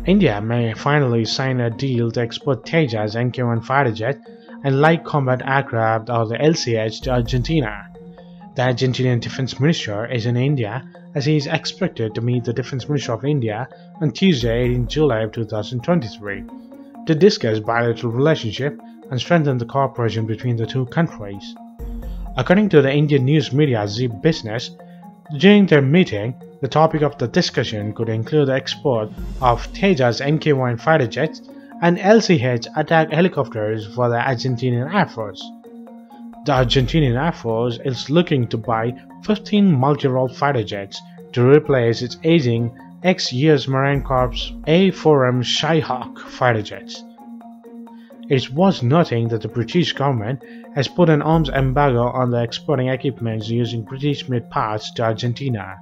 India may finally sign a deal to export Tejas Mk-1 fighter jet and light combat aircraft or the LCH to Argentina. The Argentinian Defense Minister is in India as he is expected to meet the Defense Minister of India on Tuesday 18 July 2023 to discuss bilateral relationship and strengthen the cooperation between the two countries. According to the Indian news media Z Business, during their meeting, the topic of the discussion could include the export of Tejas Mk-1 fighter jets and LCH attack helicopters for the Argentinian Air Force. The Argentinian Air Force is looking to buy 15 multi-role fighter jets to replace its aging ex-US Marine Corps A4M Skyhawk fighter jets. It was noting that the British government has put an arms embargo on the exporting equipment using British-made parts to Argentina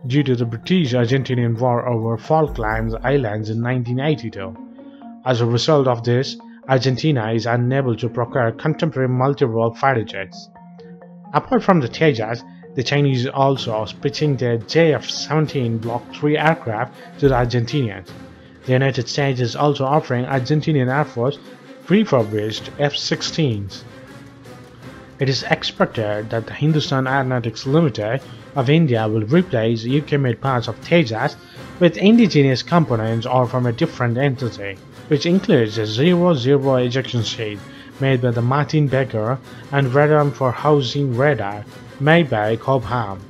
due to the British-Argentinian War over Falklands Islands in 1982. As a result of this, Argentina is unable to procure contemporary multi-role fighter jets. Apart from the Tejas, the Chinese are also pitching their JF-17 Block III aircraft to the Argentinians. The United States is also offering Argentinian Air Force refurbished F-16s. It is expected that the Hindustan Aeronautics Limited of India will replace UK-made parts of Tejas with indigenous components or from a different entity, which includes a 00 ejection seat made by the Martin Baker and radar for housing radar made by Cobham.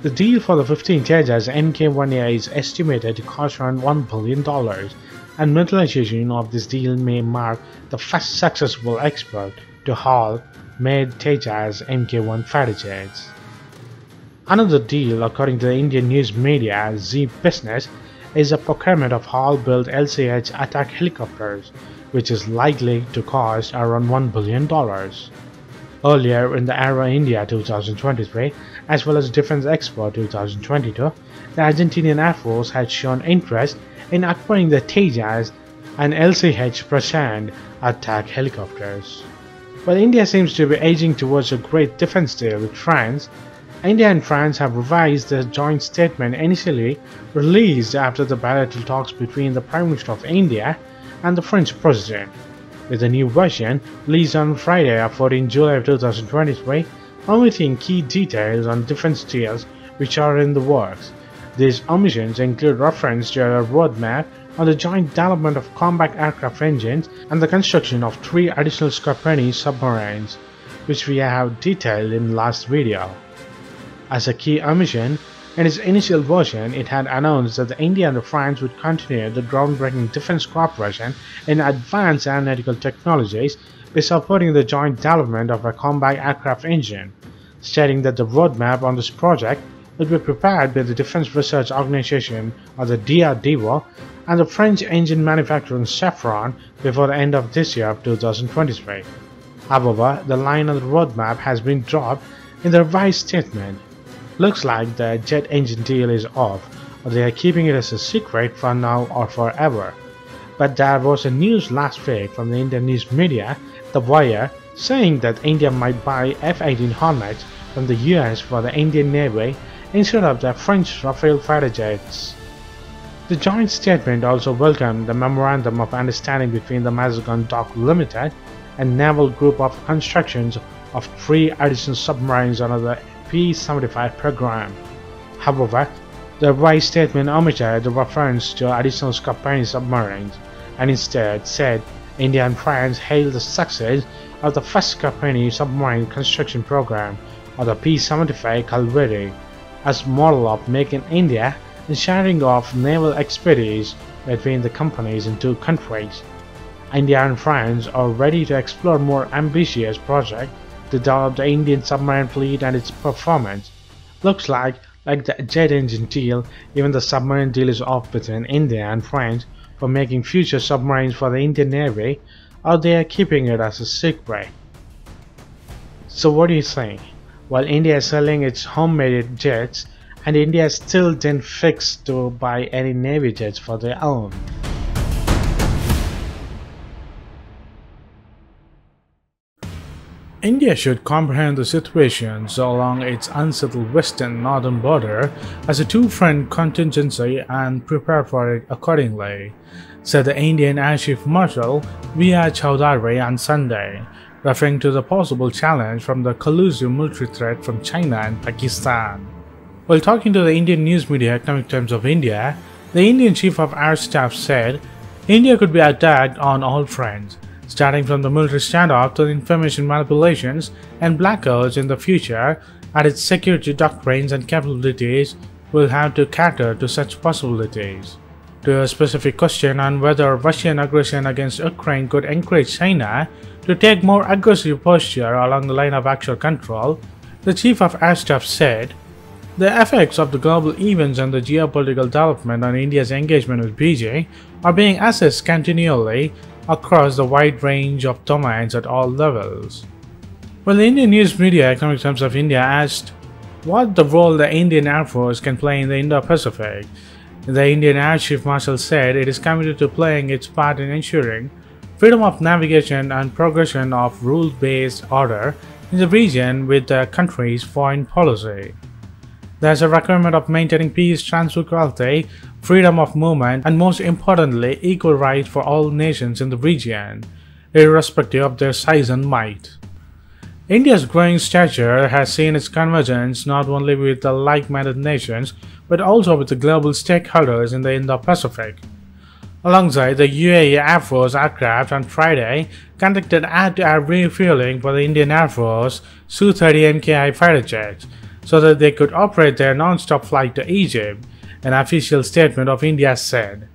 The deal for the 15 Tejas Mk-1 is estimated to cost around $1 billion, and materialization of this deal may mark the first successful export to Hall made Tejas Mk-1 fighter jets. Another deal, according to the Indian news media Z Business, is a procurement of Hall-built LCH attack helicopters, which is likely to cost around $1 billion. Earlier in the Aero India 2023, as well as Defense Expo 2022, the Argentinian Air Force had shown interest in acquiring the Tejas and LCH prachand attack helicopters. While India seems to be edging towards a great defense deal with France, India and France have revised the joint statement initially released after the bilateral talks between the Prime Minister of India and the French President, with a new version released on Friday, 14 July 2023, omitting key details on defense deals which are in the works. These omissions include reference to a roadmap on the joint development of combat aircraft engines and the construction of 3 additional Scorpion submarines, which we have detailed in the last video. As a key omission, in its initial version, it had announced that India and France would continue the groundbreaking defense cooperation in advanced aeronautical technologies by supporting the joint development of a combat aircraft engine, stating that the roadmap on this project would be prepared by the Defense Research Organization or the DRDO and the French engine manufacturer Safran before the end of this year of 2023. However, the line on the roadmap has been dropped in the revised statement. Looks like the jet engine deal is off, or they are keeping it as a secret for now or forever. But there was a news last week from the Indian news media, The Wire, saying that India might buy F-18 Hornets from the US for the Indian Navy instead of the French Rafale fighter jets. The joint statement also welcomed the Memorandum of Understanding between the Mazagon Dock Limited and Naval Group of constructions of 3 additional submarines under the P-75 program. However, the revised statement omitted the reference to additional Scorpion submarines and instead said India and France hailed the success of the first Scorpion submarine construction program, or the P-75 Calvary, as model of Make in India and sharing of naval expertise between the companies in 2 countries. India and France are ready to explore more ambitious projects to develop the Indian submarine fleet and its performance. Looks like the jet engine deal, even the submarine deal is off between India and France for making future submarines for the Indian Navy, or they are keeping it as a secret. So what do you think? While India is selling its homemade jets, and India still didn't fix to buy any Navy jets for their own. India should comprehend the situations along its unsettled western northern border as a two-front contingency and prepare for it accordingly, said the Indian Air Chief Marshal V.R. Chaudhary on Sunday, referring to the possible challenge from the collusive military threat from China and Pakistan. While talking to the Indian news media Economic Times of India, the Indian Chief of Air Staff said India could be attacked on all fronts, starting from the military standoff to the information manipulations and blackouts in the future, and its security doctrines and capabilities will have to cater to such possibilities. To a specific question on whether Russian aggression against Ukraine could encourage China to take more aggressive posture along the line of actual control, the Chief of Air Staff said, "The effects of the global events and the geopolitical development on India's engagement with Beijing are being assessed continually across the wide range of domains at all levels." When the Indian news media Economic Times of India asked what the role the Indian Air Force can play in the Indo-Pacific, the Indian Air Chief Marshal said it is committed to playing its part in ensuring freedom of navigation and progression of rule-based order in the region with the country's foreign policy. There is a requirement of maintaining peace, tranquility, freedom of movement, and most importantly, equal rights for all nations in the region, irrespective of their size and might. India's growing stature has seen its convergence not only with the like-minded nations, but also with the global stakeholders in the Indo-Pacific. Alongside, the UAE Air Force aircraft on Friday conducted air-to-air refueling for the Indian Air Force Su-30 MK-1 fighter jets, so that they could operate their non-stop flight to Egypt, an official statement of India said.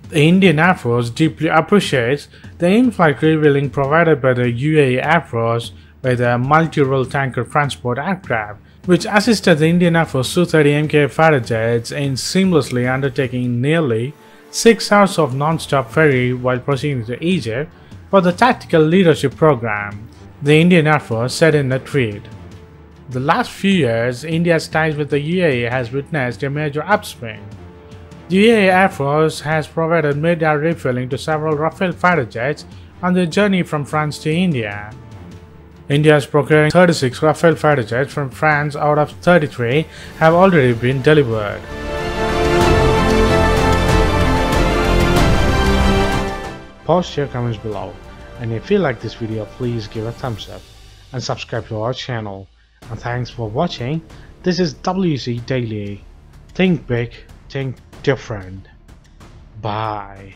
The Indian Air Force deeply appreciates the in-flight refueling provided by the UAE Air Force by the multi-role tanker transport aircraft, which assisted the Indian Air Force Su-30 MK fighter jets in seamlessly undertaking nearly 6 hours of non-stop ferry while proceeding to Egypt for the Tactical Leadership Program, the Indian Air Force said in a tweet. The last few years, India's ties with the UAE has witnessed a major upswing. The UAE Air Force has provided mid-air refueling to several Rafale fighter jets on their journey from France to India. India is procuring 36 Rafale fighter jets from France out of 33 have already been delivered. Post your comments below, and if you like this video, please give a thumbs up and subscribe to our channel. And thanks for watching. This is WC Daily. Think big, think different. Bye.